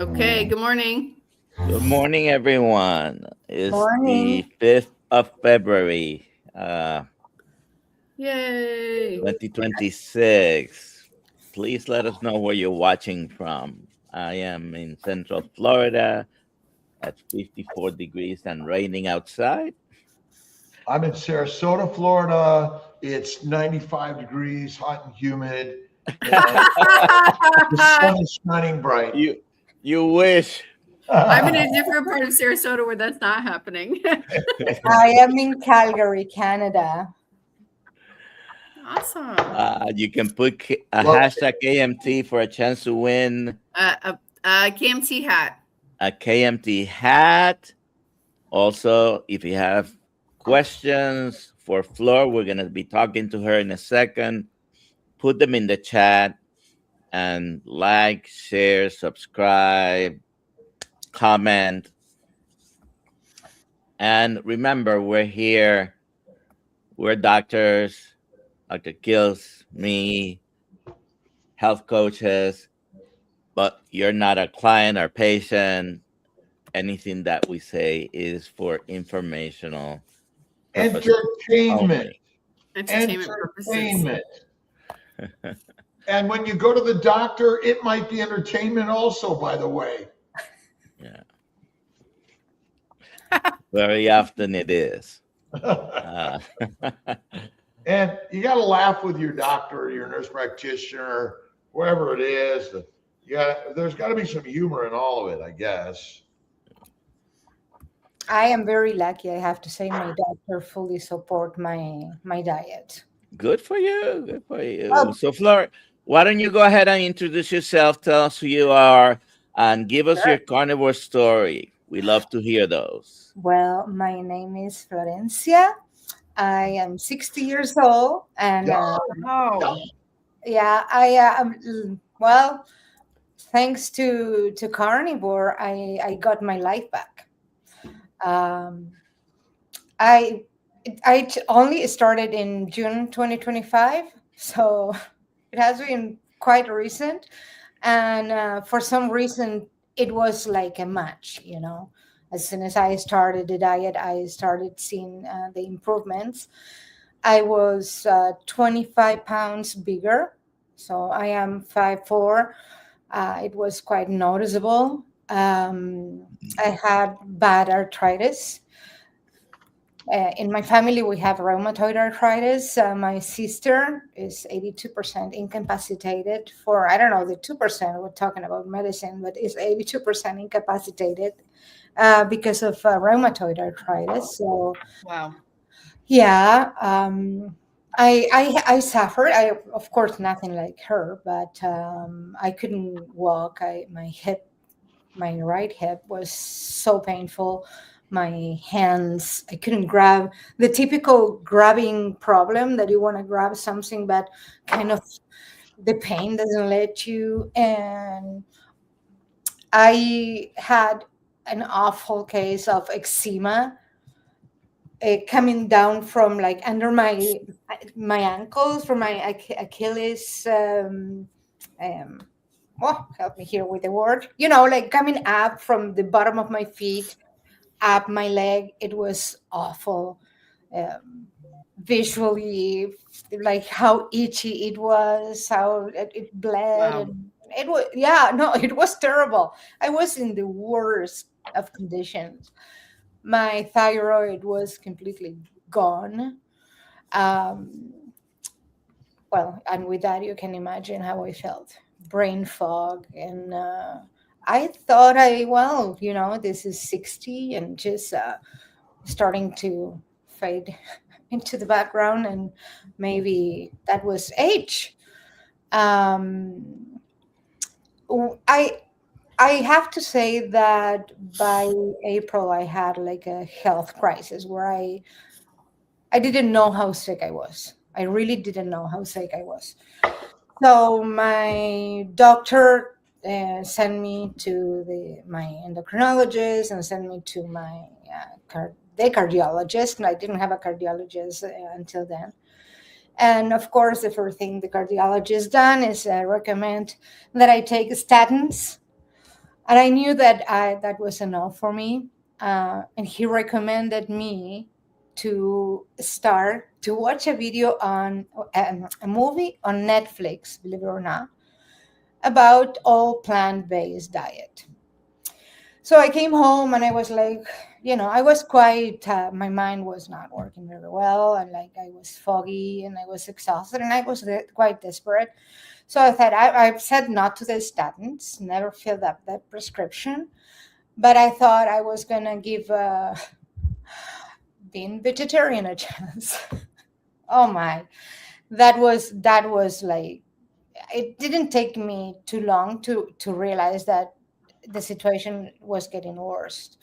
Okay, good morning. Good morning, everyone. It's the Morning. 5th of February, uh, Yay. 2026. Please let us know where you're watching from. I am in Central Florida at 54 degrees and raining outside. I'm in Sarasota, Florida. It's 95 degrees, hot and humid, and the sun is shining bright. You wish. I'm in a different part of Sarasota where that's not happening. I am in Calgary, Canada. Awesome. You can put a Well- hashtag KMT for a chance to win A KMT hat. a KMT hat. Also, if you have questions for Flor, we're going to be talking to her in a second. Put them in the chat and like, share, subscribe, comment. And remember, we're here. We're doctors, Dr. Kiltz, me, health coaches, but you're not a client or patient. Anything that we say is for informational purposes Entertainment. Entertainment purposes. Entertainment. And when you go to the doctor, it might be entertainment also, by the way. Yeah. Very often it is. Uh, And you got to laugh with your doctor, your nurse practitioner, wherever it is. There's got to be some humor in all of it, I guess. I am very lucky, I have to say. My doctor fully support my diet. Good for you. Good for you. Oh. So, Flor, why don't you go ahead and introduce yourself? Tell us who you are and give us your carnivore story. We love to hear those. Well, my name is Florencia. I am 60 years old, and Oh, yeah, I am. Well, thanks to Carnivore, I got my life back. I only started in June 2025, so it has been quite recent. And for some reason, it was like a match, you know. As soon as I started the diet, I started seeing the improvements. I was 25 pounds bigger, so I am 5'4". It was quite noticeable. I had bad arthritis. In my family, we have rheumatoid arthritis. My sister is 82% incapacitated for, I don't know, the 2%, we're talking about medicine, but is 82% incapacitated because of rheumatoid arthritis. So, wow. yeah, I suffered. Of course, nothing like her, but I couldn't walk. My right hip was so painful. My hands, I couldn't grab, the typical grabbing problem that you want to grab something, but kind of the pain doesn't let you. And I had an awful case of eczema coming down from like under my ankles, from my Achilles. Help me here with the word. You know, like coming up from the bottom of my feet, up my leg. It was awful. Visually, like how itchy it was, how it bled, Wow. and it was, yeah, no, it was terrible. I was in the worst of conditions. My thyroid was completely gone. Um, well, and with that, you can imagine how I felt. Brain fog. And I thought this is 60 and just starting to fade into the background. And maybe that was age. I have to say that by April, I had like a health crisis where I didn't know how sick I was. I really didn't know how sick I was. So my doctor sent me to my endocrinologist and sent me to my the cardiologist. And I didn't have a cardiologist until then. And of course, the first thing the cardiologist done is recommend that I take statins. And I knew that that was enough for me. And he recommended me to start to watch a video on a movie on Netflix, believe it or not, about all plant-based diet. So I came home and I was like, I was quite, my mind was not working very well. And like I was foggy and I was exhausted and I was quite desperate. So I thought, I've said not to the statins, never filled up that prescription. But I thought I was going to give being vegetarian a chance. Oh my, that was like, it didn't take me too long to realize that the situation was getting worse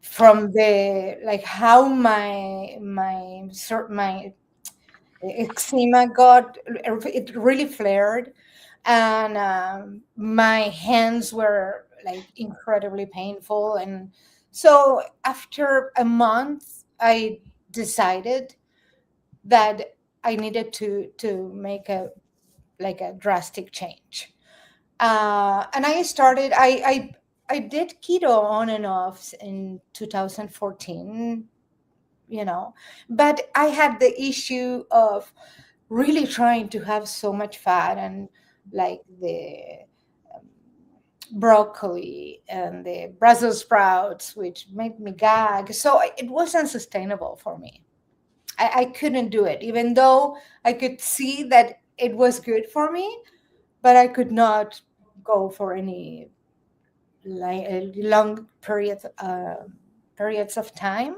from the like how my eczema got, it really flared, and my hands were like incredibly painful. And so after a month I decided that I needed to make a drastic change. And I did keto on and off in 2014, but I had the issue of really trying to have so much fat and like the broccoli and the Brussels sprouts, which made me gag. So it wasn't sustainable for me. I couldn't do it, even though I could see that it was good for me, but I could not go for any long periods of time.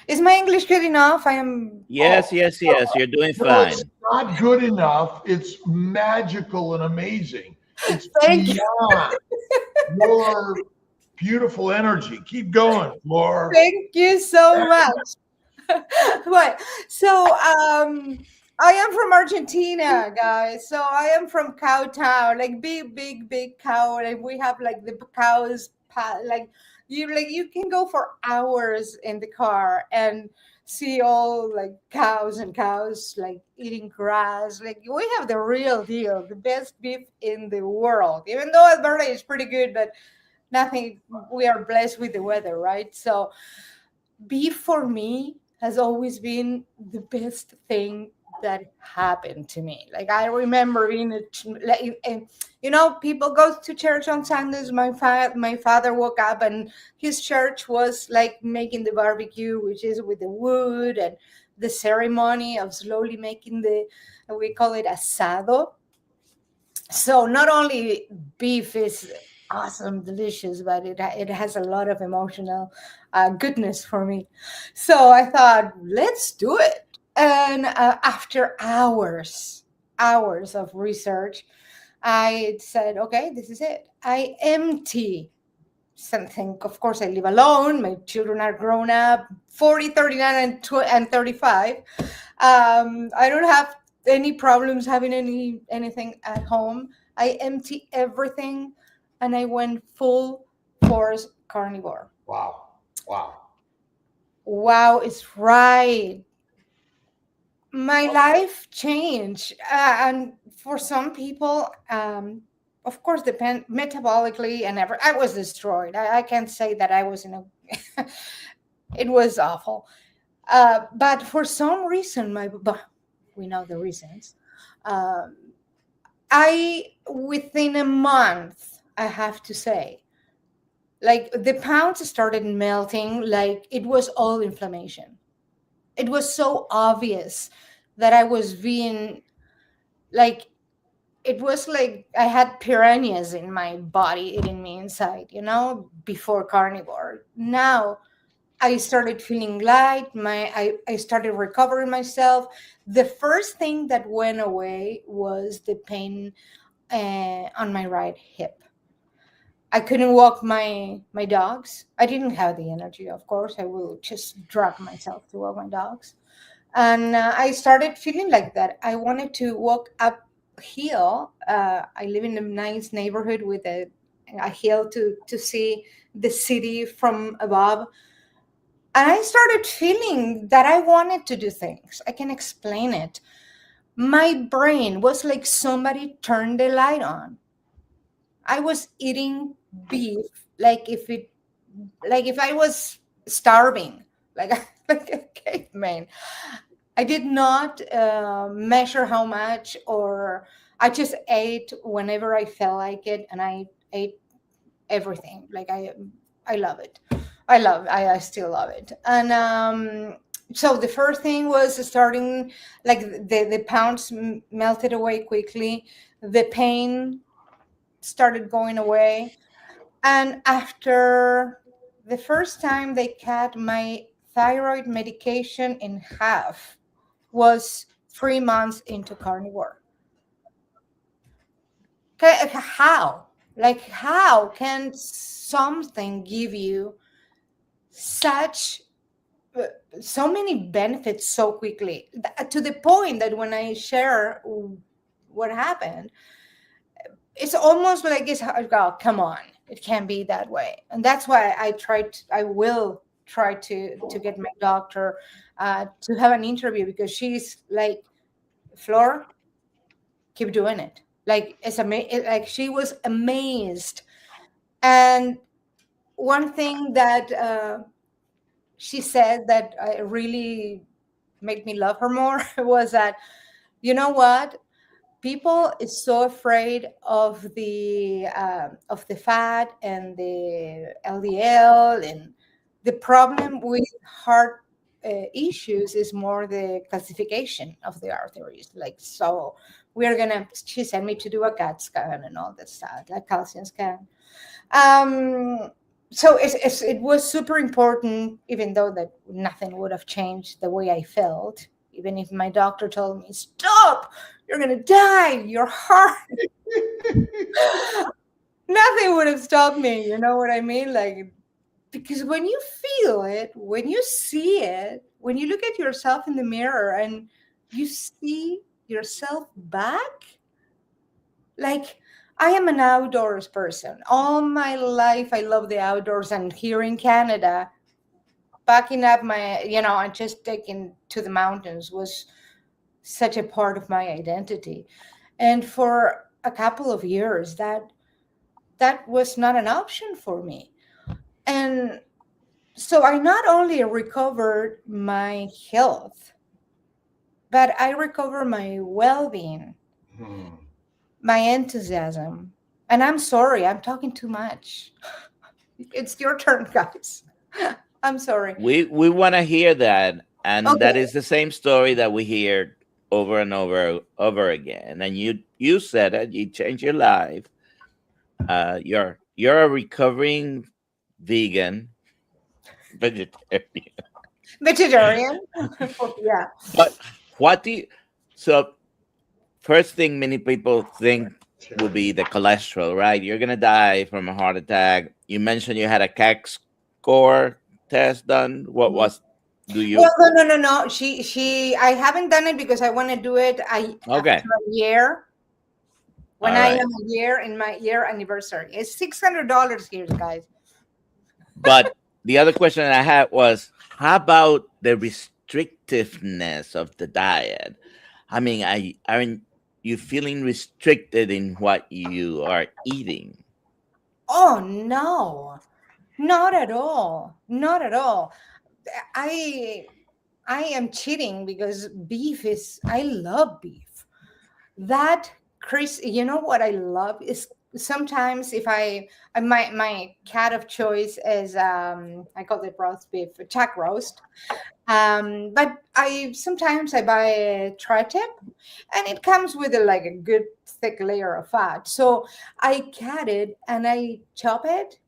Is my English good enough? I am. Yes, yes, yes. You're doing No, fine. it's not good enough. It's magical and amazing. It's Thank you. beyond your beautiful energy. Keep going, Flor. Thank you so much. What? So I am from Argentina, guys. So I am from cow town, like big cow. Like we have like the cows, like you can go for hours in the car and see all like cows like eating grass. Like we have the real deal, the best beef in the world. Even though Alberta is pretty good, but nothing. We are blessed with the weather, right? So beef for me has always been the best thing that happened to me. Like I remember being people go to church on Sundays. My father woke up and his church was like making the barbecue, which is with the wood, and the ceremony of slowly making we call it asado. So not only beef is awesome, delicious, but it has a lot of emotional goodness for me. So I thought, let's do it. And after hours of research, I said, okay, this is it. I empty something. Of course, I live alone. My children are grown up, 40, 39, and 35. I don't have any problems having anything at home. I empty everything, and I went full force carnivore. Wow, it's right. My life changed, and for some people, of course, depend metabolically and I was destroyed. I can't say that I was in a. It was awful, but for some reason, we know the reasons. Within a month, I have to say, like the pounds started melting, like it was all inflammation. It was so obvious that I was being like, it was like I had piranhas in my body eating me inside, before carnivore. Now I started feeling light. I started recovering myself. The first thing that went away was the pain on my right hip. I couldn't walk my dogs. I didn't have the energy, of course. I will just drag myself to walk my dogs. And I started feeling like that. I wanted to walk uphill. I live in a nice neighborhood with a hill to see the city from above. And I started feeling that I wanted to do things. I can explain it. My brain was like somebody turned the light on. I was eating beef like if I was starving, like like a caveman. I did not measure how much, or I just ate whenever I felt like it, and I ate everything. Like I love it. I still love it. And so the first thing was starting, like the pounds melted away quickly. The pain started going away. And after the first time they cut my thyroid medication in half was 3 months into Carnivore. How? Like, how can something give you such so many benefits so quickly, to the point that when I share what happened, it's almost like it's, oh, come on, it can't be that way. And that's why I will try to get my doctor to have an interview, because she's like, Flor, keep doing it. Like, it's amazing. Like, she was amazed. And one thing that she said that really made me love her more was that, you know what, people is so afraid of the fat and the LDL, and the problem with heart issues is more the calcification of the arteries. Like, so she sent me to do a CAT scan and all that stuff, like calcium scan. So it was super important, even though that nothing would have changed the way I felt. Even if my doctor told me, stop, you're going to die, your heart. Nothing would have stopped me. You know what I mean? Like, because when you feel it, when you see it, when you look at yourself in the mirror and you see yourself back, like, I am an outdoors person. All my life, I love the outdoors. And here in Canada, backing up and just taking to the mountains was such a part of my identity. And for a couple of years, that was not an option for me. And so I not only recovered my health, but I recovered my well-being, my enthusiasm. And I'm sorry, I'm talking too much. It's your turn, guys. I'm sorry. We want to hear that, and Okay. that is the same story that we hear over and over again. And you said it. You changed your life. You're a recovering vegan, Vegetarian. Yeah. But what do you? So first thing many people think would be the cholesterol, right? You're gonna die from a heart attack. You mentioned you had a CAC score test done. What was? Do you? Well, no. I haven't done it because I want to do it. Okay. After a year. When All I right. am a year in my year anniversary. It's $600 here, guys. But the other question I had was, how about the restrictiveness of the diet? I mean, aren't you feeling restricted in what you are eating? Oh no, not at all. Not at all. I am cheating because I love beef. That Chris, you know what I love is sometimes if my cat of choice is I call it roast beef, chuck roast. But sometimes I buy a tri-tip, and it comes with like a good thick layer of fat. So I cut it and I chop it,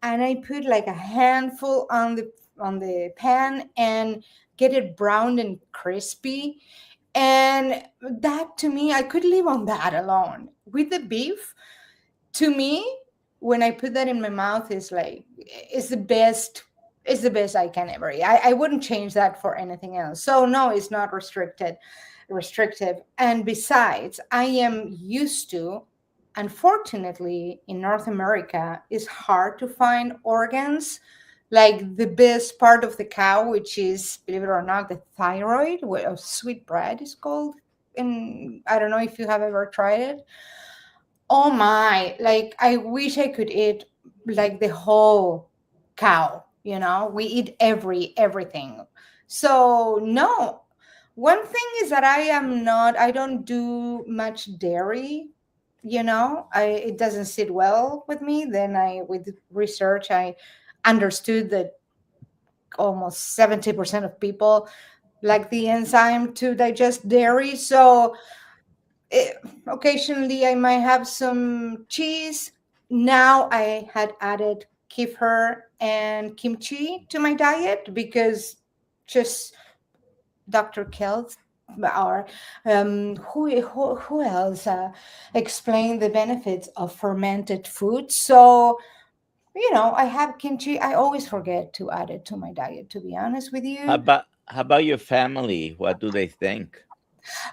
and I put like a handful on the pan and get it browned and crispy. And that, to me, I could live on that alone. With the beef, to me, when I put that in my mouth, it's the best. It's the best I can ever eat. I wouldn't change that for anything else. So no, it's not restrictive. And besides, I am used to, unfortunately, in North America, it's hard to find organs like the best part of the cow, which is, believe it or not, the thyroid, sweet bread is called. And I don't know if you have ever tried it. Oh my, like I wish I could eat like the whole cow, you know? We eat everything. So no. One thing is that I don't do much dairy, you know? It doesn't sit well with me. Then with research I understood that almost 70% of people like the enzyme to digest dairy. So it, occasionally I might have some cheese. Now I had added kefir and kimchi to my diet because just Dr.Kiltz or who else explained the benefits of fermented food. So I have kimchi. I always forget to add it to my diet, to be honest with How you. about your family? What do they think?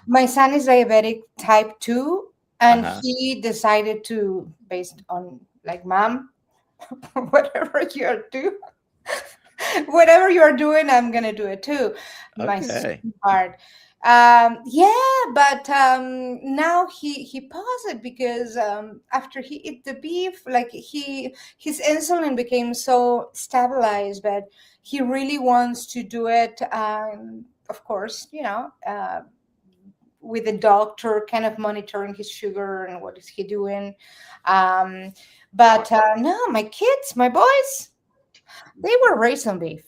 My son is diabetic type 2, and Uh-huh. he decided to, based on like, mom, whatever you're doing, whatever you're doing, I'm gonna do it too. My Okay. sweetheart. Yeah, but now he paused it because after he ate the beef, like his insulin became so stabilized, but he really wants to do it. Of course, with the doctor kind of monitoring his sugar and what is he doing. Um, but no, my kids, my boys, they were raised on beef.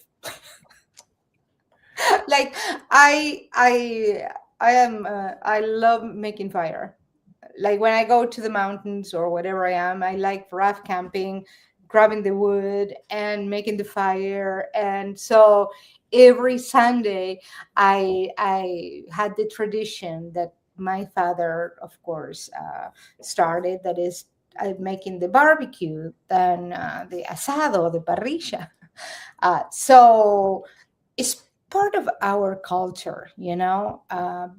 Like I love making fire. Like when I go to the mountains or whatever I am, I like raft camping, grabbing the wood and making the fire. And so every Sunday I had the tradition that my father, of course, started, that is making the barbecue, then the asado, the parrilla. So it's part of our culture, my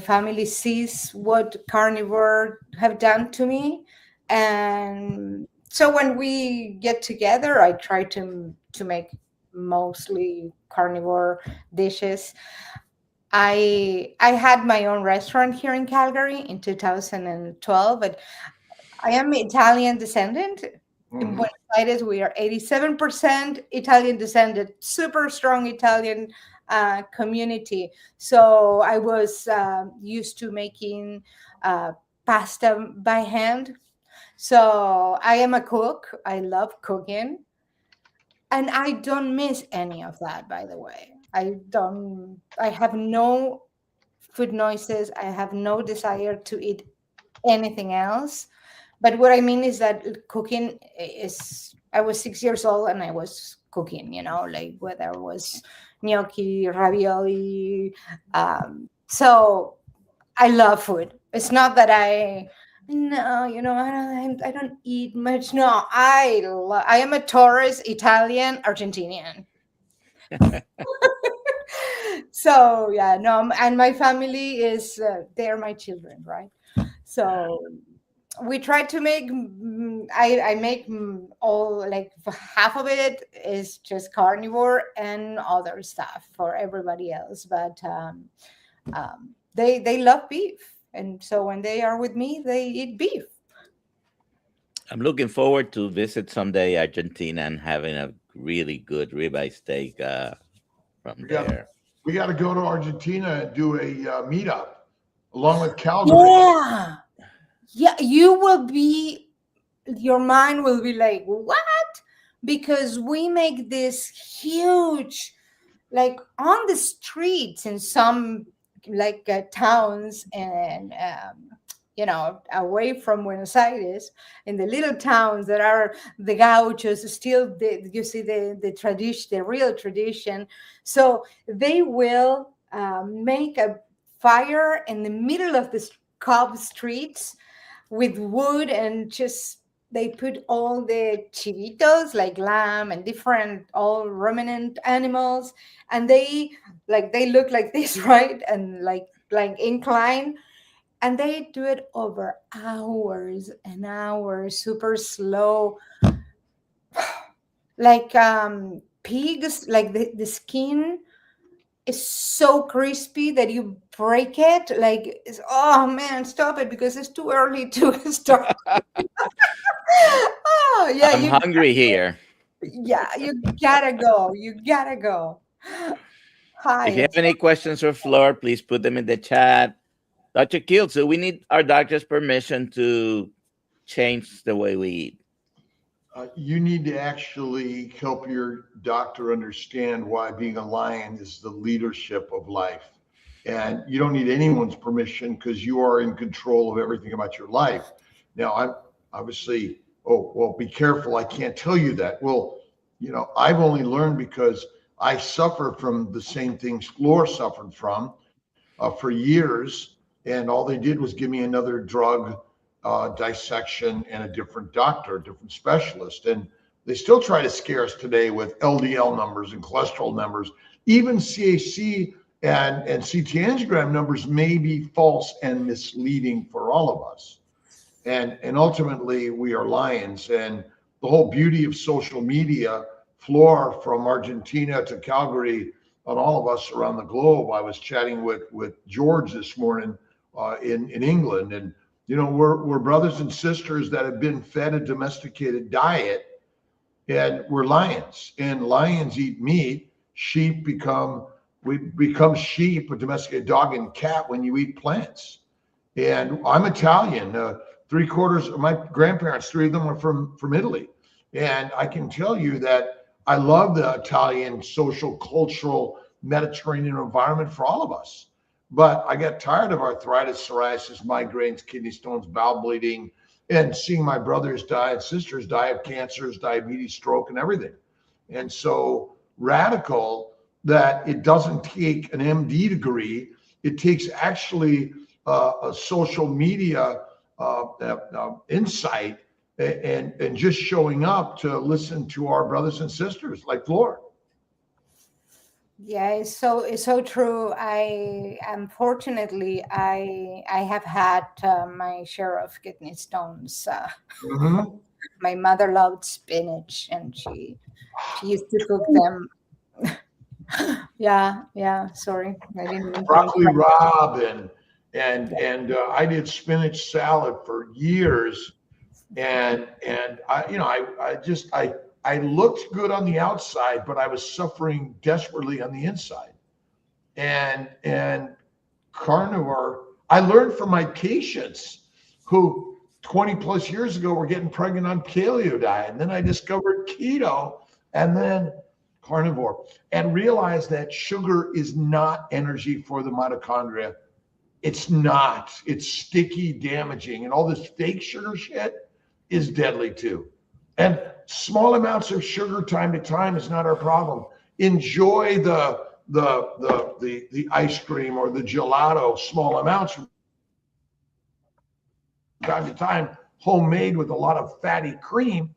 family sees what carnivore have done to me, and so when we get together I try to make mostly carnivore dishes. I had my own restaurant here in Calgary in 2012, but I am Italian descendant. In Mhm. Buenos Aires, we are 87% Italian descended, super strong Italian community. So I was used to making uh, pasta by hand. So I am a cook. I love cooking. And I don't miss any of that, by the way. I have no food noises. I have no desire to eat anything else. But what I mean is that cooking is, I was 6 years old and I was cooking, like whether it was gnocchi, ravioli. So I love food. It's not that no, I don't eat much. No, I am a Taurus, Italian, Argentinian. So yeah, no, and my family is, they're my children, right? So we try to make, I make, all, like half of it is just carnivore and other stuff for everybody else, but they love beef, and so when they are with me they eat beef. I'm looking forward to visit someday Argentina and having a really good ribeye steak from We got there. we got to go to Argentina and do a meetup along with Calgary. Yeah, yeah, your mind will be like, what? Because we make this huge, like on the streets in some, like towns, and away from Buenos Aires, in the little towns that are the gauchos, still you see the tradition, the real tradition. So they will make a fire in the middle of the cob streets with wood, and just they put all the chivitos, like lamb and different all ruminant animals, and they look like this, right? And like incline, and they do it over hours and hours, super slow, like pigs, like the skin is so crispy that you break it. Like, oh man, stop it because it's too early to start. Oh yeah, I'm hungry here. you gotta go. You gotta go. Hi. If you have any questions for Flor, please put them in the chat. Dr. Kiltz, so we need our doctor's permission to change the way we eat. You need to actually help your doctor understand why being a lion is the leadership of life. And you don't need anyone's permission because you are in control of everything about your life. Now, I'm obviously, oh, well, be careful. I can't tell you that. Well, you know, I've only learned because I suffer from the same things Flor suffered from for years. And all they did was give me another drug dissection and a different doctor, a different specialist. And they still try to scare us today with LDL numbers and cholesterol numbers. Even CAC and CT angiogram numbers may be false and misleading for all of us. And ultimately, we are lions. And the whole beauty of social media, Flor from Argentina to Calgary, on all of us around the globe. I was chatting with George this morning in England, and you know, we're brothers and sisters that have been fed a domesticated diet, and we're lions. And lions eat meat. We become sheep, a domesticated dog and cat when you eat plants. And I'm Italian. 3/4 of my grandparents, 3 of them are from Italy. And I can tell you that I love the Italian social, cultural, Mediterranean environment for all of us. But I got tired of arthritis, psoriasis, migraines, kidney stones, bowel bleeding, and seeing my brothers die and sisters die of cancers, diabetes, stroke, and everything. And so radical that it doesn't take an MD degree. It takes actually a social media insight and just showing up to listen to our brothers and sisters like Flor. Yeah, it's so true. Unfortunately I have had my share of kidney stones. My mother loved spinach, and she used to cook them. Yeah. Sorry, I didn't mean to Broccoli interrupt. rabe and I did spinach salad for years, and I looked good on the outside, but I was suffering desperately on the inside. And carnivore, I learned from my patients who 20 plus years ago were getting pregnant on paleo diet. And then I discovered keto and then carnivore and realized that sugar is not energy for the mitochondria. It's not. It's sticky, damaging. And all this fake sugar shit is deadly too. And small amounts of sugar time to time is not our problem. Enjoy the ice cream or the gelato, small amounts from time to time, homemade with a lot of fatty cream,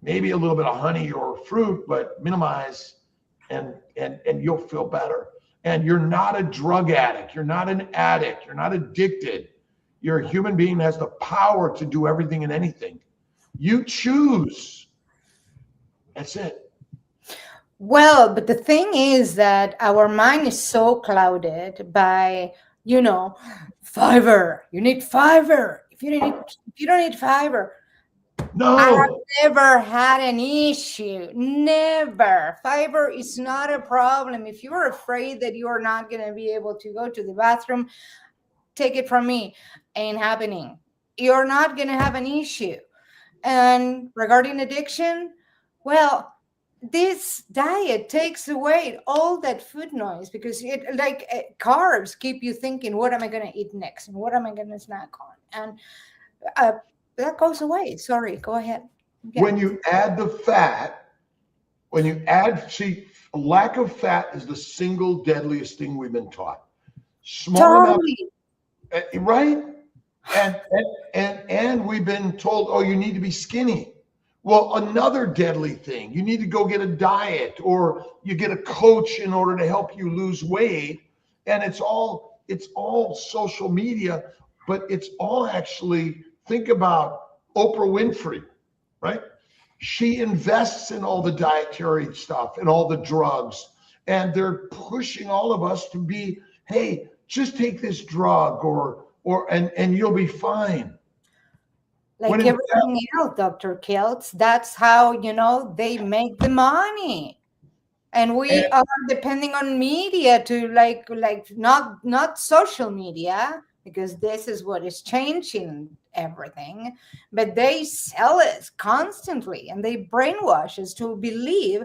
maybe a little bit of honey or fruit, but minimize, and you'll feel better. And you're not a drug addict. You're not an addict. You're not addicted. You're a human being that has the power to do everything and anything. You choose. That's it. Well, but the thing is that our mind is so clouded by, fiber. You need fiber. If you don't need fiber, No. I have never had an issue. Never. Fiber is not a problem. If you're afraid that you are not going to be able to go to the bathroom, take it from me. Ain't happening. You're not going to have an issue. And regarding addiction, well, this diet takes away all that food noise, because carbs keep you thinking, what am I going to eat next? And what am I going to snack on? And that goes away. Sorry, go ahead. Yeah. When you add the fat, lack of fat is the single deadliest thing we've been taught. Small totally. Amount, right? And we've been told, oh, you need to be skinny. Well, another deadly thing, you need to go get a diet, or you get a coach in order to help you lose weight. And it's all social media, but it's all actually, think about Oprah Winfrey, right? She invests in all the dietary stuff and all the drugs. and they're pushing all of us to be, hey, just take this drug and you'll be fine. Like When in fact, everything else, Dr. Kiltz, that's how, they make the money. And we are depending on media to like not social media, because this is what is changing everything, but they sell it constantly and they brainwash us to believe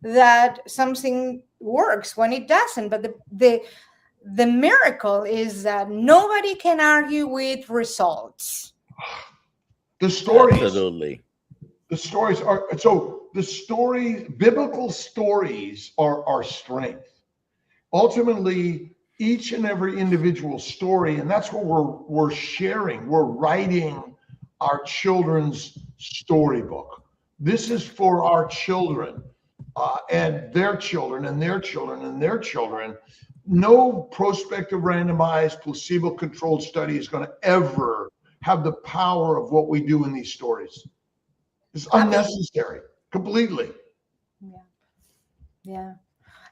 that something works when it doesn't. But the miracle is that nobody can argue with results. the stories, Absolutely. the stories are so. The stories, biblical stories, are our strength. Ultimately, each and every individual story, and that's what we're sharing. We're writing our children's storybook. This is for our children and their children and their children and their children. No prospective randomized placebo-controlled study is going to ever have the power of what we do in these stories. It's unnecessary, completely. Yeah.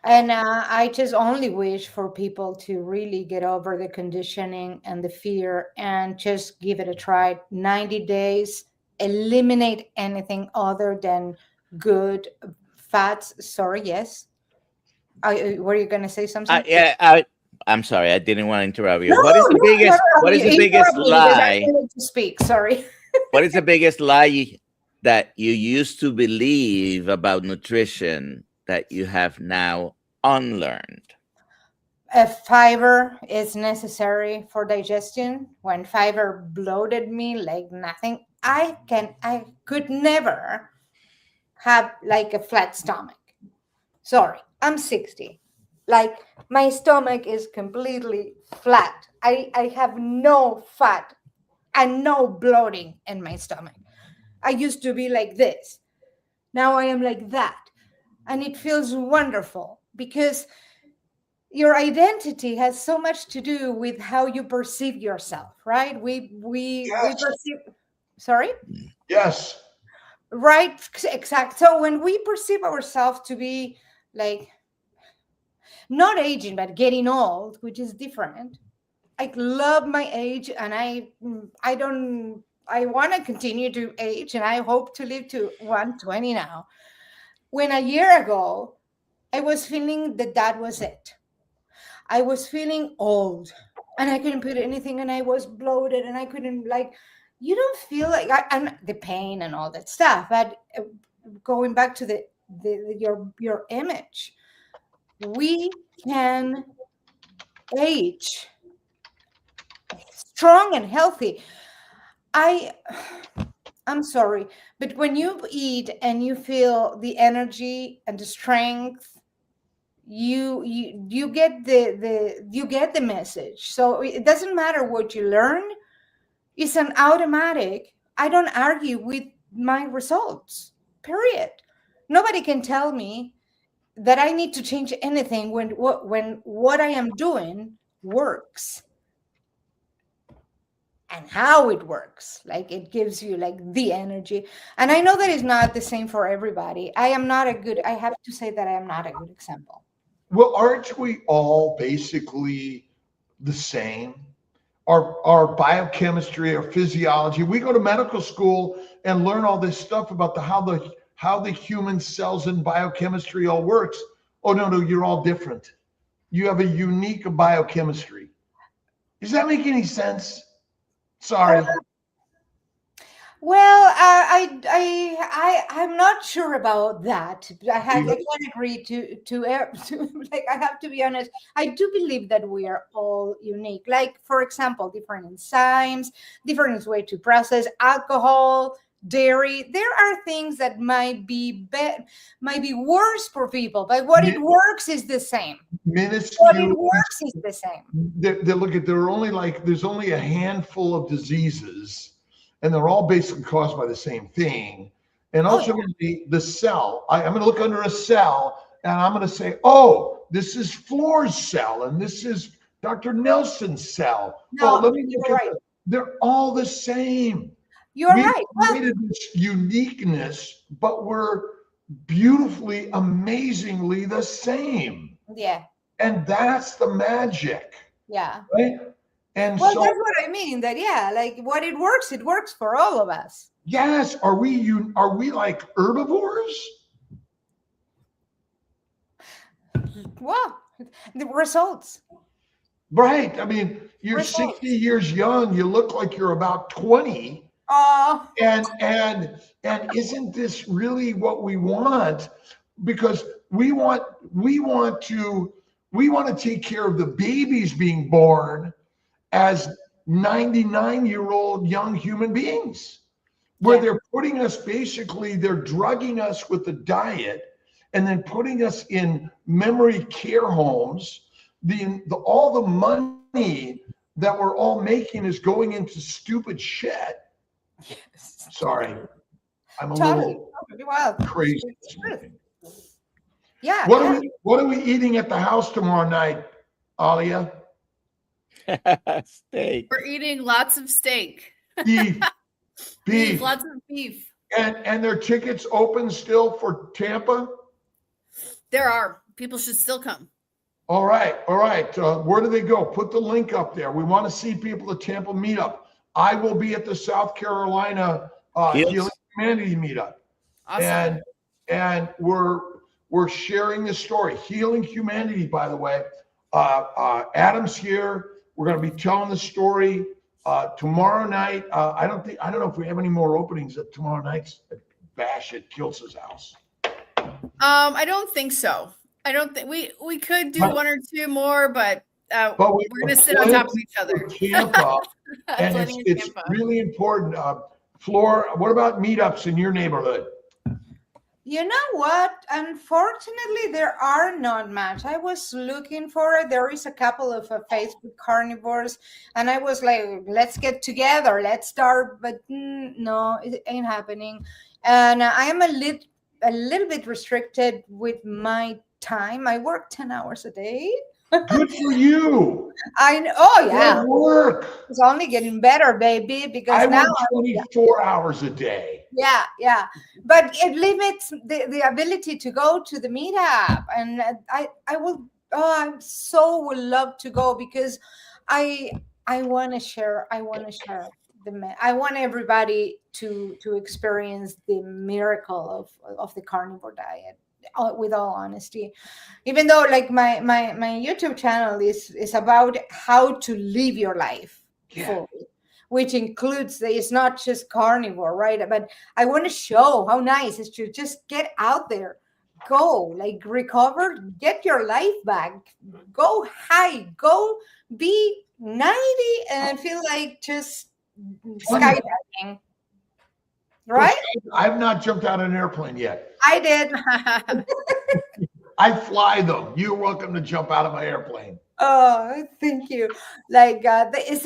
And I just only wish for people to really get over the conditioning and the fear and just give it a try. 90 days, eliminate anything other than good fats. Sorry, yes. Were you going to say something? I'm sorry, I didn't want to interrupt you. No, What is the biggest? no, What is the you biggest interrupt me because I lie? wanted to speak. Sorry. What is the biggest lie that you used to believe about nutrition that you have now unlearned? Fiber is necessary for digestion. When fiber bloated me like nothing, I could never have like a flat stomach. Sorry, I'm 60. Like my stomach is completely flat. I have no fat and no bloating in my stomach. I used to be like this. Now I am like that. And it feels wonderful because your identity has so much to do with how you perceive yourself, right? We perceive. Sorry? Yes. Right, exact. So when we perceive ourselves to be like not aging but getting old, which is different. I love my age, and I want to continue to age, and I hope to live to 120 now. When a year ago, I was feeling that was it. I was feeling old, and I couldn't put anything, and I was bloated, and I couldn't you don't feel like I'm the pain and all that stuff. But going back to your image, we can age strong and healthy. I'm sorry, but when you eat and you feel the energy and the strength, you get the message. So it doesn't matter what you learn. It's an automatic. I don't argue with my results, period. Nobody can tell me that I need to change anything when what I am doing works. And how it works, like it gives you like the energy. And I know that is not the same for everybody. I have to say that I am not a good example. Well, aren't we all basically the same? Our biochemistry, our physiology. We go to medical school and learn all this stuff about how the human cells and biochemistry all works. Oh, no, you're all different. You have a unique biochemistry. Does that make any sense? Sorry. Well, I'm not sure about that. I can't agree to like, I have to be honest. I do believe that we are all unique. Like, for example, different enzymes, different way to process alcohol, dairy. There are things that might be worse for people, but what it works is the same. Minuscule. What it works is the same. There's only a handful of diseases, and they're all basically caused by the same thing. And ultimately, the cell, I'm going to look under a cell, and I'm going to say, oh, this is Flore's cell, and this is Dr. Nelson's cell. No, let me you're look at right. They're all the same. You're We right. created this uniqueness, but we're beautifully, amazingly the same. Yeah. And that's the magic, Yeah. right? And Well, so, that's what I mean. That yeah, like what it works for all of us. yes, are we like herbivores? Well, the results. Right. I mean, you're Results. 60 years young, you look like you're about 20. Oh, And isn't this really what we want? Because we want to take care of the babies being born as 99-year-old young human beings, where Yeah. they're putting us, basically they're drugging us with the diet and then putting us in memory care homes. All the money that we're all making is going into stupid shit. yes. Sorry, I'm a Totally. little Well, crazy. it's true. Yeah. What are we eating at the house tomorrow night, Alia? Steak. We're eating lots of steak. Beef. Beef, lots of beef. And their tickets open still for Tampa? There are. People should still come. All right. Where do they go? Put the link up there. We want to see people at Tampa meetup. I will be at the South Carolina Healing Humanity meetup. Awesome. And we're sharing this story. Healing Humanity, by the way. Adam's here. We're going to be telling the story tomorrow night. I don't know if we have any more openings at tomorrow night's bash at Kiltz's house. I don't think so. I don't think we could do one or two more, but we're going to sit on top of each other. Tampa, and it's really important. Flor, what about meetups in your neighborhood? You know what? Unfortunately, there are not much. I was looking for it. There is a couple of Facebook carnivores, and I was like, let's get together, let's start. But no, it ain't happening. And I am a little bit restricted with my time. I work 10 hours a day. Good for you. Oh yeah. Good work. It's only getting better, baby, because I now work 24 hours a day. Yeah. But it limits the ability to go to the meetup. And I would love to go, because I want to share. I want everybody to experience the miracle of the carnivore diet, with all honesty. Even though like my YouTube channel is about how to live your life fully, which includes it's not just carnivore, right? But I want to show how nice it is to just get out there, go, like, recover, get your life back, go high, go be 90 and feel like just skydiving. Right? I've not jumped out of an airplane yet. I did. I fly them. You're welcome to jump out of my airplane. Oh, thank you. Like it's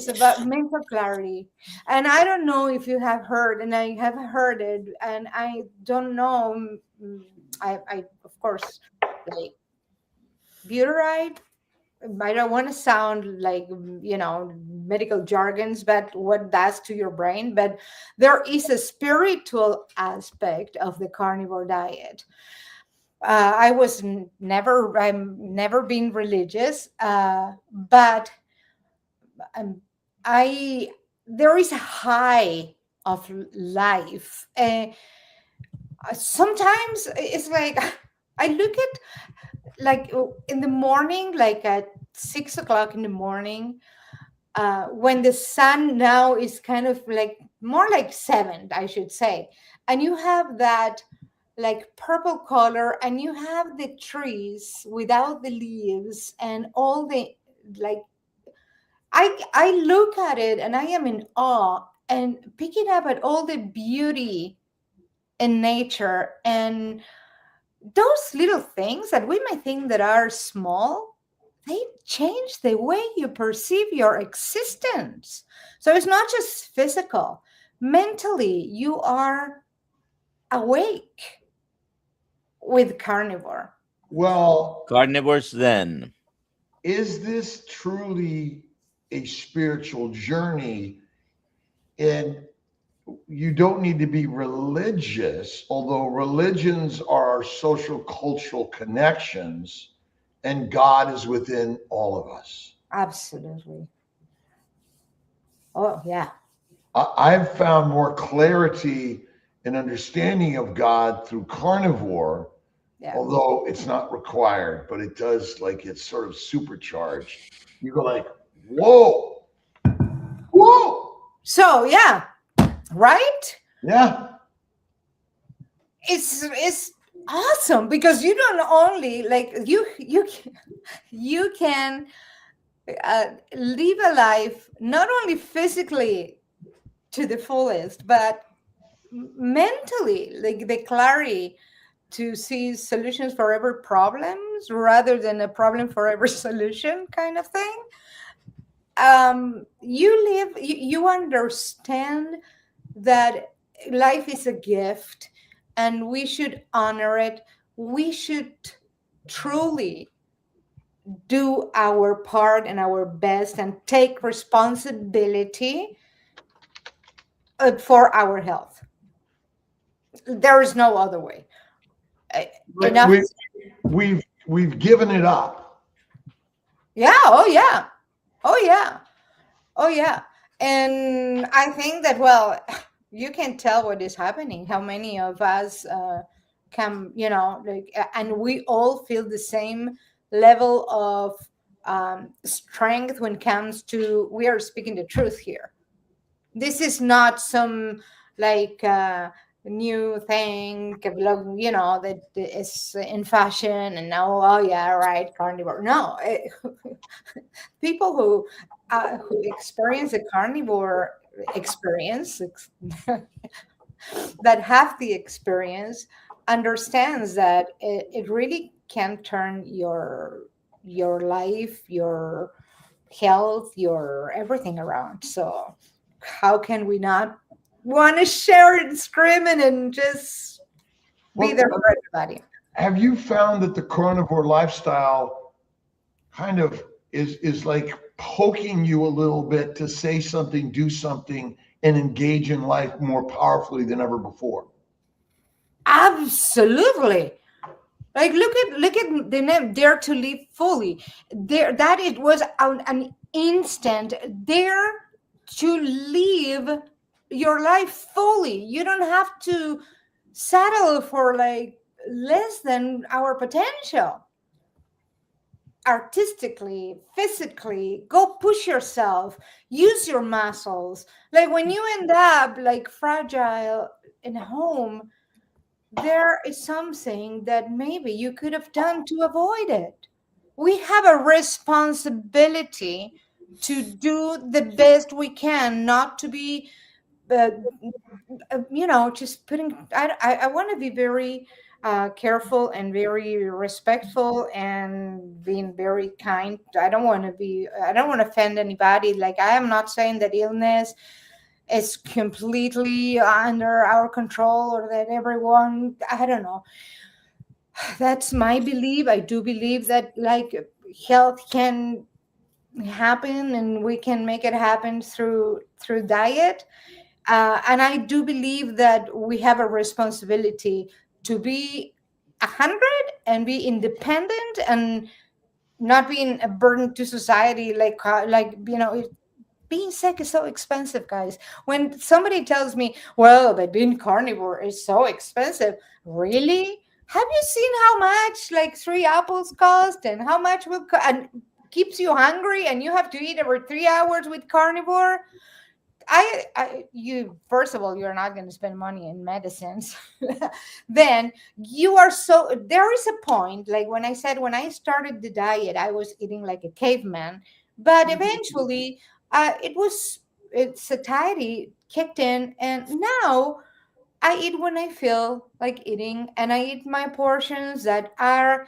about mental clarity. And I don't know if you have heard, and I have heard it, and I don't know. I of course, like, butyrate. I don't want to sound like, medical jargons, but what that's to your brain. But there is a spiritual aspect of the carnivore diet. I'm never been religious, but there is a high of life. Sometimes it's like I look at, like, in the morning, like at 6 o'clock in the morning, when the sun now is kind of like more like 7, I should say, and you have that like purple color, and you have the trees without the leaves and all the, like, I look at it and I am in awe and picking up at all the beauty in nature, and those little things that we might think that are small, they change the way you perceive your existence. So it's not just physical. Mentally, you are awake with carnivore. Well, Carnivores then. is this truly a spiritual journey? And you don't need to be religious, although religions are social cultural connections, and God is within all of us. Absolutely. Oh, yeah. I've found more clarity and understanding of God through Carnivore, although it's not required, but it does, like, it's sort of supercharged. You go like, whoa, whoa. So, yeah, right? Yeah. It's awesome because you don't only like you can live a life not only physically to the fullest, but mentally, like the clarity to see solutions for every problems rather than a problem for every solution kind of thing. You understand that life is a gift and we should honor it. We should truly do our part and our best and take responsibility for our health. There is no other way. We've given it up. Yeah. Oh yeah. Oh yeah. Oh yeah. And I think that, well, you can tell what is happening, how many of us can, and we all feel the same level of strength when it comes to, we are speaking the truth here. This is not some like new thing, that is in fashion and now, oh yeah, right, carnivore. No, people who experience a carnivore experience that have the experience understands that it really can turn your life, your health, your everything around. So how can we not want to share it, screaming, and just be there for everybody? Have you found that the carnivore lifestyle kind of is like poking you a little bit to say something, do something, and engage in life more powerfully than ever before? Absolutely. Like look at the name, Dare to Live Fully. There, that it was an instant dare to live your life fully. You don't have to settle for like less than our potential. Artistically, physically, go push yourself, use your muscles. Like when you end up like fragile in home, there is something that maybe you could have done to avoid it. We have a responsibility to do the best we can, not to be just putting. I want to be very careful and very respectful and being very kind. I don't want to offend anybody. Like, I am not saying that illness is completely under our control or that everyone, I don't know. That's my belief. I do believe that like health can happen and we can make it happen through diet. And I do believe that we have a responsibility to be 100 and be independent and not being a burden to society. Being sick is so expensive, guys. When somebody tells me, well, but being carnivore is so expensive, really? Have you seen how much like 3 apples cost and how much and keeps you hungry and you have to eat every 3 hours with carnivore? You first of all, you're not going to spend money in medicines. Then you are there is a point, like when I when I started the diet, I was eating like a caveman, but eventually satiety kicked in, and now I eat when I feel like eating, and I eat my portions that are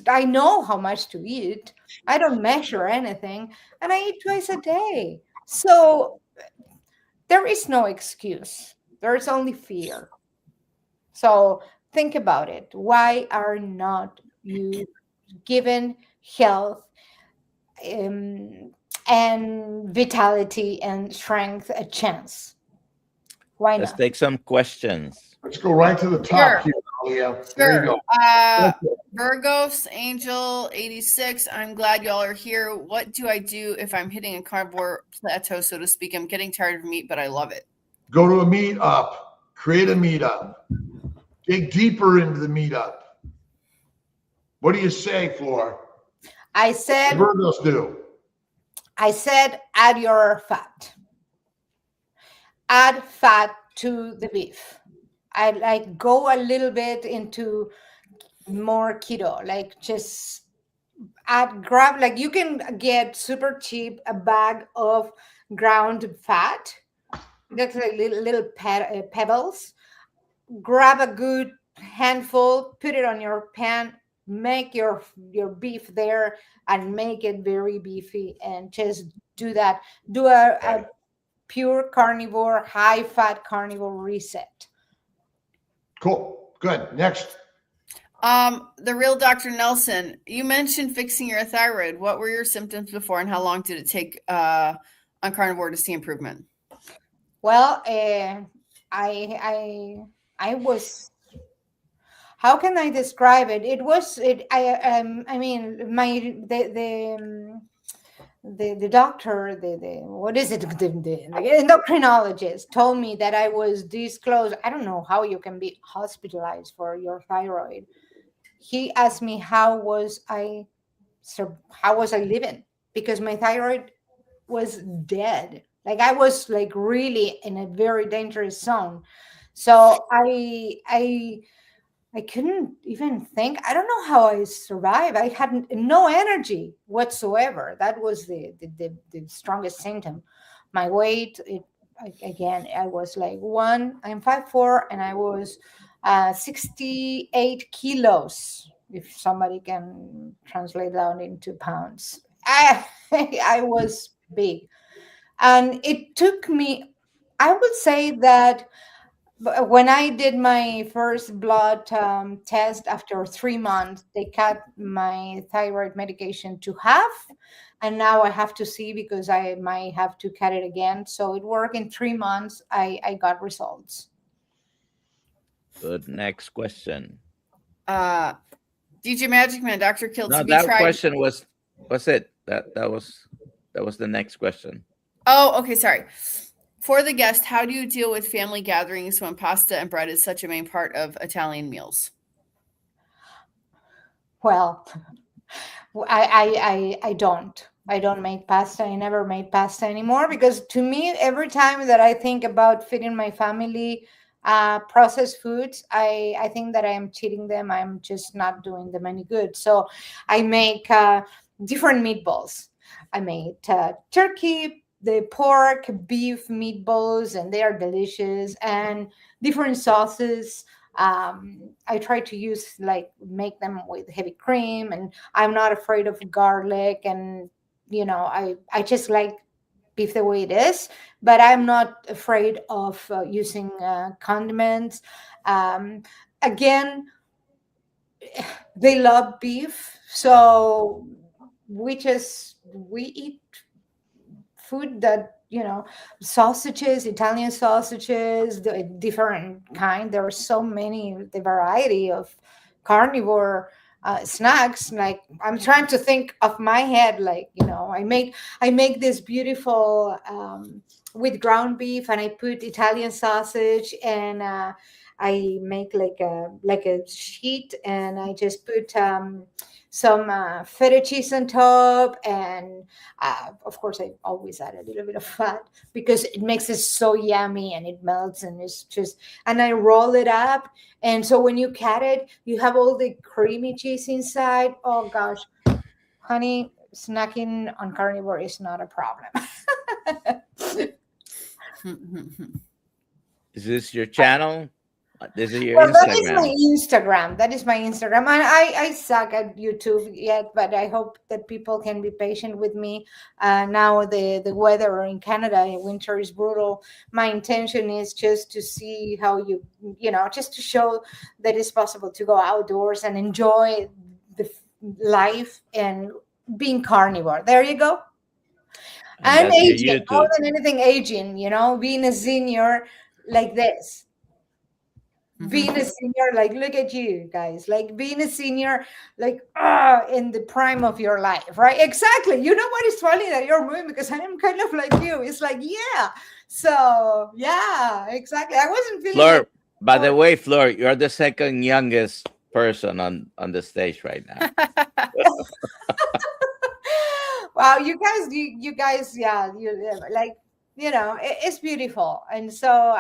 I know how much to eat. I don't measure anything, and I eat twice a day. So there is no excuse. There is only fear. So think about it. Why are not you given health and vitality and strength a chance. Why Let's not? take some questions. Let's go right to the top here, Alia. There you go. Virgos Angel 86. I'm glad y'all are here. What do I do if I'm hitting a carnivore plateau, so to speak? I'm getting tired of meat, but I love it. Go to a meetup. Create a meetup. Dig deeper into the meetup. What do you say, Flor? I said, Virgos do. I said, add your fat. Add fat to the beef. I like go a little bit into more keto, like just grab, like you can get super cheap a bag of ground fat. That's like little pebbles. Grab a good handful, put it on your pan, make your beef there and make it very beefy, and just do that. Do a pure carnivore, high fat carnivore reset. Cool. Good. Next. The real Dr. Nelson, you mentioned fixing your thyroid. What were your symptoms before, and how long did it take on carnivore to see improvement? Well, I was, how can I describe it? It was, I mean, the doctor, what is it? The endocrinologist told me that I was this close. I don't know how you can be hospitalized for your thyroid. He asked me how was I living, because my thyroid was dead. Like I was like really in a very dangerous zone. So I couldn't even think. I don't know how I survived. I had no energy whatsoever. That was the strongest symptom. My weight, I was like I'm 5'4", and I was 68 kilos, if somebody can translate that into pounds. I was big. And it took me, I would say that when I did my first blood test after 3 months, they cut my thyroid medication to half. And now I have to see, because I might have to cut it again. So it worked in 3 months. I got results. Good. Next question. DJ Magic Man, Dr. Kiltz. No, that question was it. That was the next question. Oh, okay. Sorry. For the guest, how do you deal with family gatherings when pasta and bread is such a main part of Italian meals? Well, I don't make pasta. I never made pasta anymore, because to me, every time that I think about feeding my family processed foods, I think that I am cheating them. I'm just not doing them any good. So I make different meatballs. I made turkey, the pork, beef meatballs, and they are delicious, and different sauces. I try to make them with heavy cream, and I'm not afraid of garlic, and I just like beef the way it is, but I'm not afraid of using condiments. Again, they love beef, so we eat food that, sausages, Italian sausages, the different kind. There are so many, the variety of carnivore snacks. Like, I'm trying to think of my head, like, I make this beautiful with ground beef, and I put Italian sausage, and I make like a sheet, and I just put some feta cheese on top, and of course I always add a little bit of fat, because it makes it so yummy, and it melts, and it's just, and I roll it up, and so when you cut it, you have all the creamy cheese inside. Oh gosh, honey, snacking on carnivore is not a problem. Is this your channel? This is your Well, Instagram. That is my Instagram. And I suck at YouTube yet, but I hope that people can be patient with me. Now the weather in Canada, winter is brutal. My intention is just to see how just to show that it's possible to go outdoors and enjoy the life and being carnivore. There you go. And that's your aging, more YouTube. than anything, aging, being a senior like this. Being a senior, like, look at you guys, like being a senior, like, in the prime of your life, right? Exactly. You know what is funny that you're moving, because I am kind of like you. It's like, yeah. So, yeah, exactly. I wasn't feeling Fleur, like, by the way, Fleur, you're the second youngest person on the stage right now. wow, you guys, yeah, like, it's beautiful. And so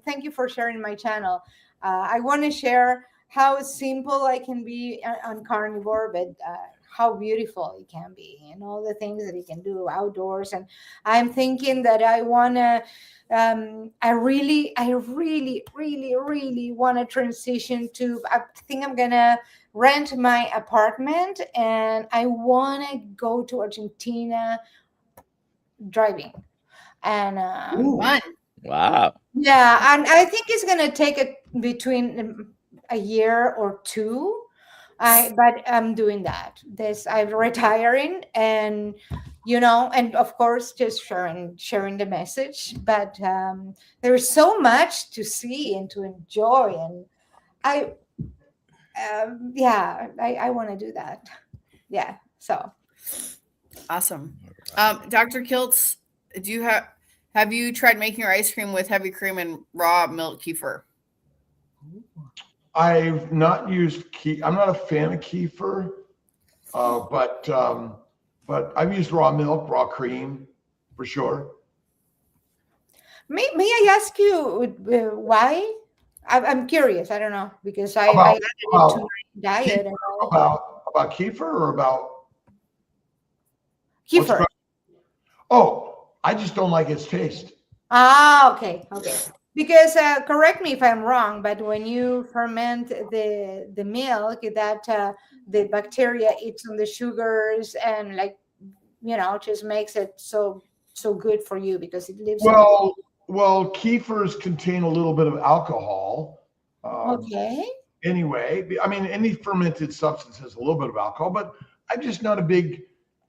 thank you for sharing my channel. I want to share how simple I can be on Carnivore, but how beautiful it can be, and all the things that you can do outdoors. And I'm thinking that I want to, I really, really want to transition to, I think I'm going to rent my apartment, and I want to go to Argentina driving. And Fun. Wow. yeah, and I think it's gonna take it between a year or two. But I'm doing that. I'm retiring, and and of course, just sharing the message. But there's so much to see and to enjoy, and I yeah, I want to do that. Yeah, so. Awesome. Dr. Kiltz, have you tried making your ice cream with heavy cream and raw milk kefir? I've not used I'm not a fan of kefir, but I've used raw milk, raw cream, for sure. May I ask you why? I'm curious. I don't know, because I added it to my diet. About kefir or about Kefir. Oh, I just don't like its taste. Okay. Because correct me if I'm wrong, but when you ferment the milk, that the bacteria eats on the sugars, and, like, just makes it so good for you, because it lives. Well, kefirs contain a little bit of alcohol. Okay. Anyway, I mean, any fermented substance has a little bit of alcohol, but I'm just not a big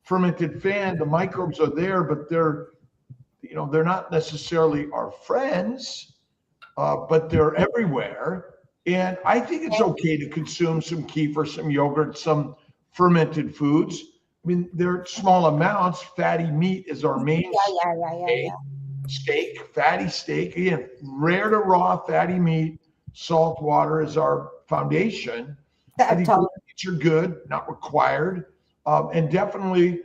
fermented fan. The microbes are there, but they're not necessarily our friends, but they're everywhere. And I think it's okay to consume some kefir, some yogurt, some fermented foods. I mean, they're small amounts. Fatty meat is our main steak, fatty steak. Again, rare to raw fatty meat. Salt water is our foundation. I think these are good, not required. And definitely,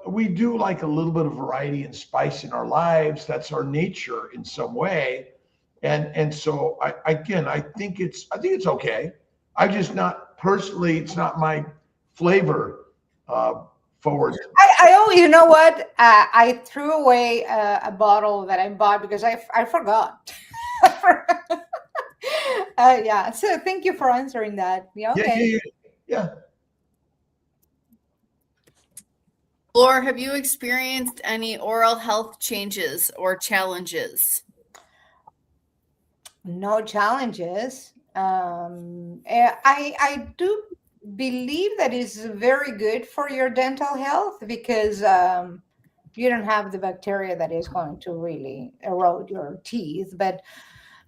we do like a little bit of variety and spice in our lives. That's our nature in some way. And so I think it's okay. I just not personally, it's not my flavor forward. You know what? I threw away a bottle that I bought because I forgot. Yeah. So thank you for answering that. Yeah. Okay. Yeah. Laura, have you experienced any oral health changes or challenges? No challenges. I do believe that is very good for your dental health, because you don't have the bacteria that is going to really erode your teeth. But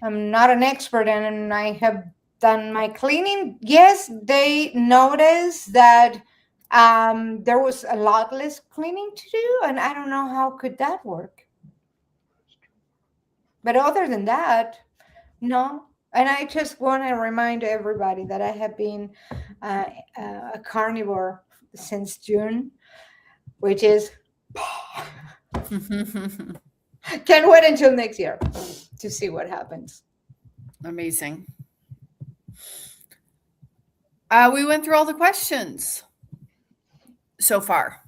I'm not an expert, and I have done my cleaning. Yes, they noticed that there was a lot less cleaning to do, and I don't know how could that work. But other than that, no. And I just want to remind everybody that I have been a carnivore since June, which is can't wait until next year to see what happens. Amazing. We went through all the questions so far.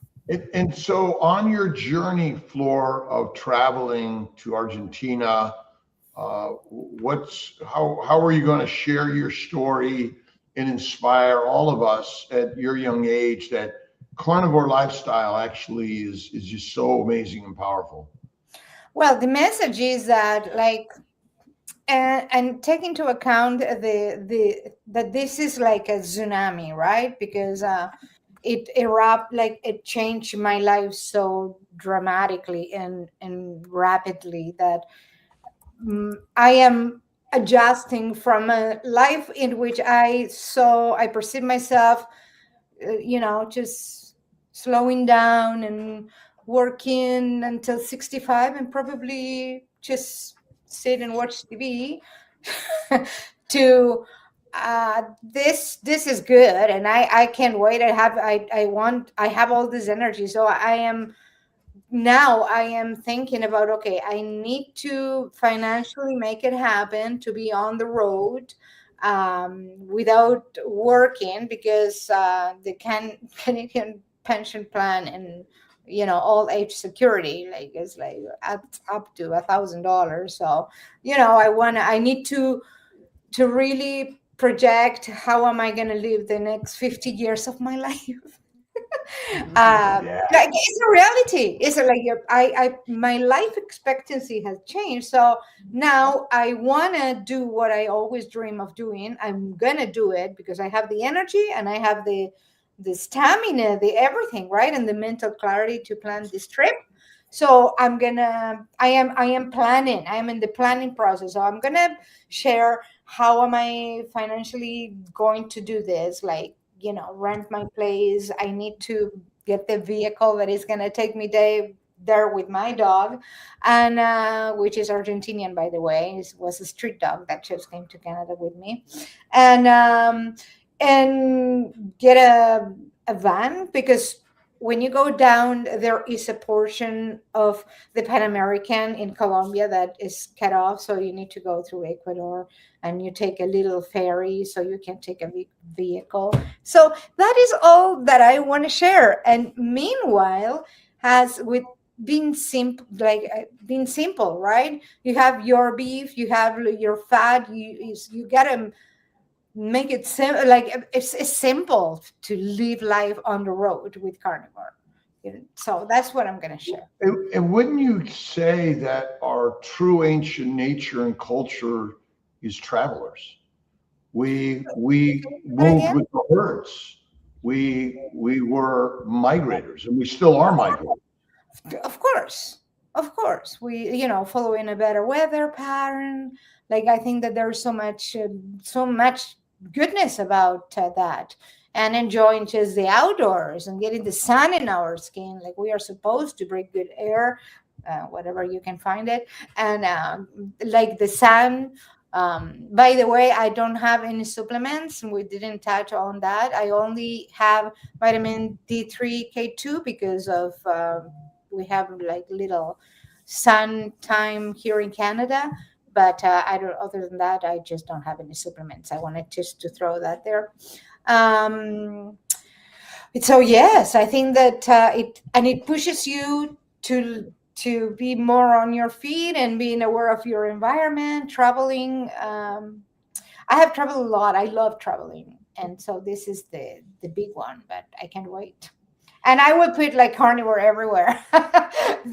And so on your journey, Flor, of traveling to Argentina, how are you going to share your story and inspire all of us at your young age that carnivore lifestyle actually is just so amazing and powerful? Well, the message is that, like, and take into account that this is like a tsunami, right? Because it changed my life so dramatically and rapidly that I am adjusting from a life in which I perceive myself, just slowing down and working until 65 and probably just sit and watch TV to this is good, and I can't wait. I have all this energy, so I am thinking about, okay, I need to financially make it happen to be on the road without working, because the Canadian pension plan and old age security is up to $1,000. So I need to really project how am I going to live the next 50 years of my life. Like it's a reality. It's my life expectancy has changed. So now I want to do what I always dream of doing. I'm gonna do it because I have the energy and I have the stamina, the everything, right, and the mental clarity to plan this trip. So I am planning. I am in the planning process. So I'm gonna share how am I financially going to do this, rent my place. I need to get the vehicle that is going to take me there with my dog, and which is Argentinian, by the way. It was a street dog that just came to Canada with me, and get a van, because when you go down, there is a portion of the Pan American in Colombia that is cut off. So you need to go through Ecuador and you take a little ferry so you can take a vehicle. So that is all that I want to share. And meanwhile, being simple, right? You have your beef, you have your fat, you gotta make it simple. It's simple to live life on the road with Carnivore. So that's what I'm going to share. And wouldn't you say that our true ancient nature and culture is travelers? We moved with the herds. We were migrators, and we still are migrators. Of course. We, following a better weather pattern. I think that there's so much goodness about that, and enjoying just the outdoors and getting the sun in our skin. We are supposed to breathe good air, whatever you can find it, and the sun. By the way, I don't have any supplements. We didn't touch on that. I only have vitamin D3, K2 because of we have little sun time here in Canada. But I don't. Other than that, I just don't have any supplements. I wanted just to throw that there. So yes, I think that it pushes you to be more on your feet and being aware of your environment. Traveling. I have traveled a lot. I love traveling, and so this is the big one. But I can't wait. And I would put Carnivore everywhere.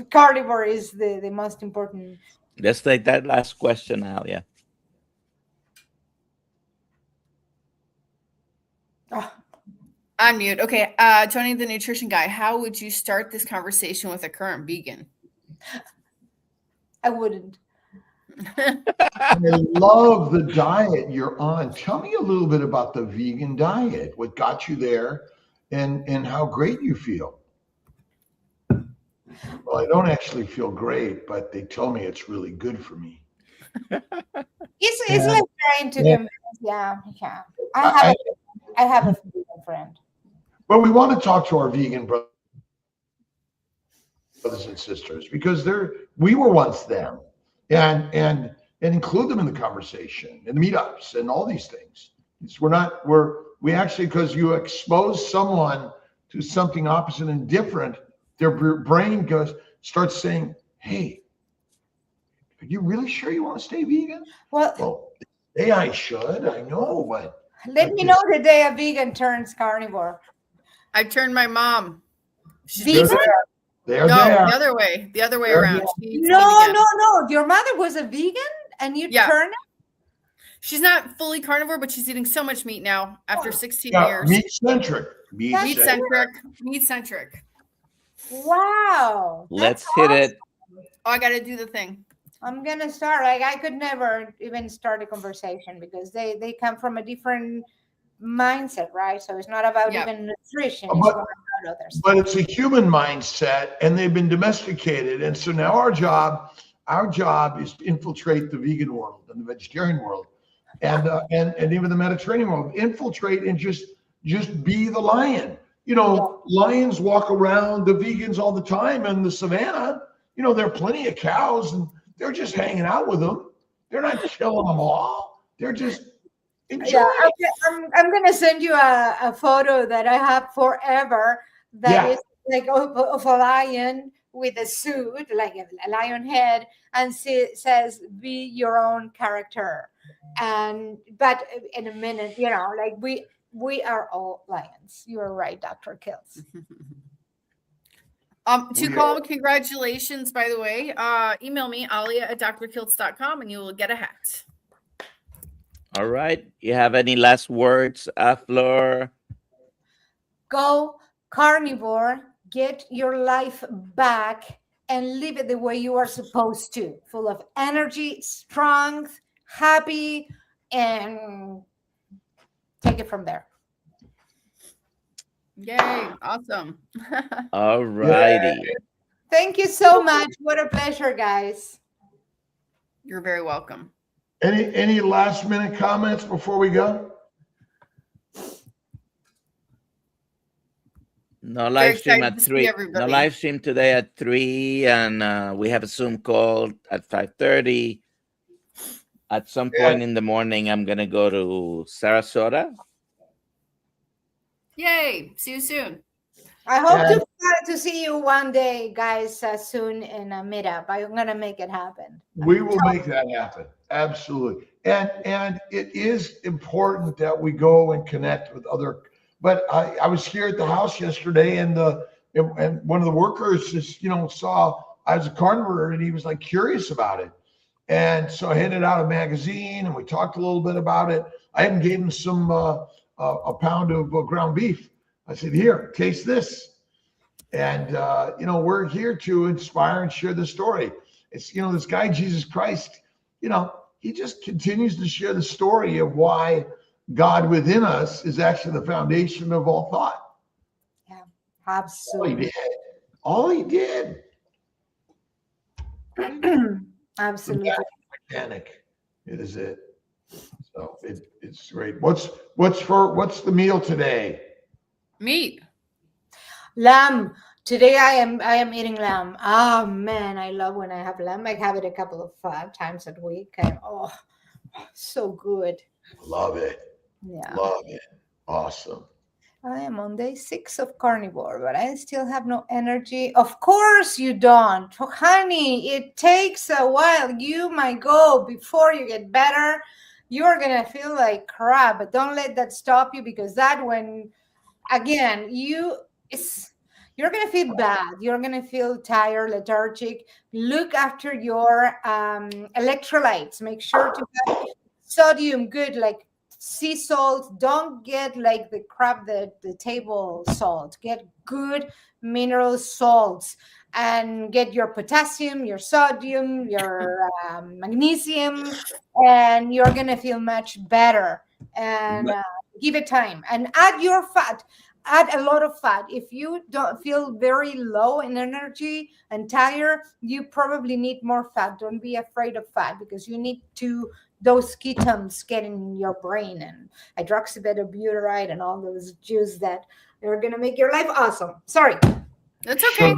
Carnivore is the most important. Let's take that last question, Alia. Unmute. Okay. Tony, the nutrition guy, how would you start this conversation with a current vegan? I wouldn't. I love the diet you're on. Tell me a little bit about the vegan diet, what got you there, and how great you feel. Well, I don't actually feel great, but they tell me it's really good for me. It's trying to convince. Yeah. I have a vegan friend. But we want to talk to our vegan brothers and sisters because we were once them, and include them in the conversation and meetups and all these things. We actually, because you expose someone to something opposite and different, their brain starts saying, "Hey, are you really sure you want to stay vegan?" Well, say I should. I know, but let me know the day a vegan turns carnivore. I turned my mom. Vegan? They're no, there. the other way around. No. Your mother was a vegan and you turned it? She's not fully carnivore, but she's eating so much meat now after 16 years. Meat-centric. Meat-centric. Wow. Let's that's hit it. Oh, I got to do the thing. I'm gonna start. Like I could never even start a conversation because they come from a different mindset, right? So it's not about Yep. even nutrition, it's But- more about other stuff. But it's a human mindset, and they've been domesticated. And so now our job is to infiltrate the vegan world and the vegetarian world, and even the Mediterranean world. Infiltrate and just be the lion. You know, lions walk around the vegans all the time in the savannah. You know, there are plenty of cows, and they're just hanging out with them. They're not killing them all. They're just enjoying. Yeah, I'm gonna send you a photo that I have forever that is like of a lion with a suit, like a lion head, and says "Be your own character." But in a minute, you know, like we are all lions. You are right, Dr. Kiltz. To call, congratulations, by the way. Email me, alia@drkiltz.com, and you will get a hat. All right. You have any last words, Flor? Go carnivore, get your life back, and live it the way you are supposed to, full of energy, strength, happy, and take it from there. Yay. Awesome. All righty. Thank you so much. What a pleasure, guys. You're very welcome. Any last minute comments before we go? No live stream excited at to see 3. No everybody. live stream today at 3, and we have a Zoom call at 5:30. At some point in the morning, I'm gonna go to Sarasota. Yay. See you soon. I hope to see you one day, guys, soon in a meetup. I'm gonna make it happen. We will make that happen. Absolutely. And it is important that we go and connect with other. But I was here at the house yesterday, and one of the workers just, saw I was a carnivore, and he was like curious about it. And so I handed out a magazine, and we talked a little bit about it. I even gave him some a pound of ground beef. I said, "Here, taste this." And we're here to inspire and share the story. It's this guy Jesus Christ. He just continues to share the story of why God within us is actually the foundation of all thought. Yeah, absolutely. All he did. Absolutely. Mechanic. It is it. So it's great. What's the meal today? Meat. Lamb. Today I am eating lamb. Oh man, I love when I have lamb. I have it a couple of times a week. So good. Love it. Yeah. Love it. Awesome. I am on day 6 of carnivore, but I still have no energy. Of course you don't. Honey, it takes a while. You might go before you get better. You're going to feel like crap, but don't let that stop you, because again, you're going to feel bad. You're going to feel tired, lethargic. Look after your electrolytes. Make sure to have sodium good, like sea salt. Don't get like the crap, the table salt. Get good mineral salts, and get your potassium, your sodium, your magnesium, and you're going to feel much better. And give it time, and add your fat. Add a lot of fat. If you don't feel very low in energy and tired, you probably need more fat. Don't be afraid of fat, because you need those ketones get in your brain, and hydroxybutyrate and all those juice that are going to make your life awesome. Sorry. That's okay.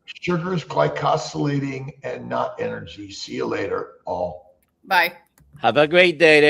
Sugar is glycosylating and not energy. See you later, all. Bye. Have a great day,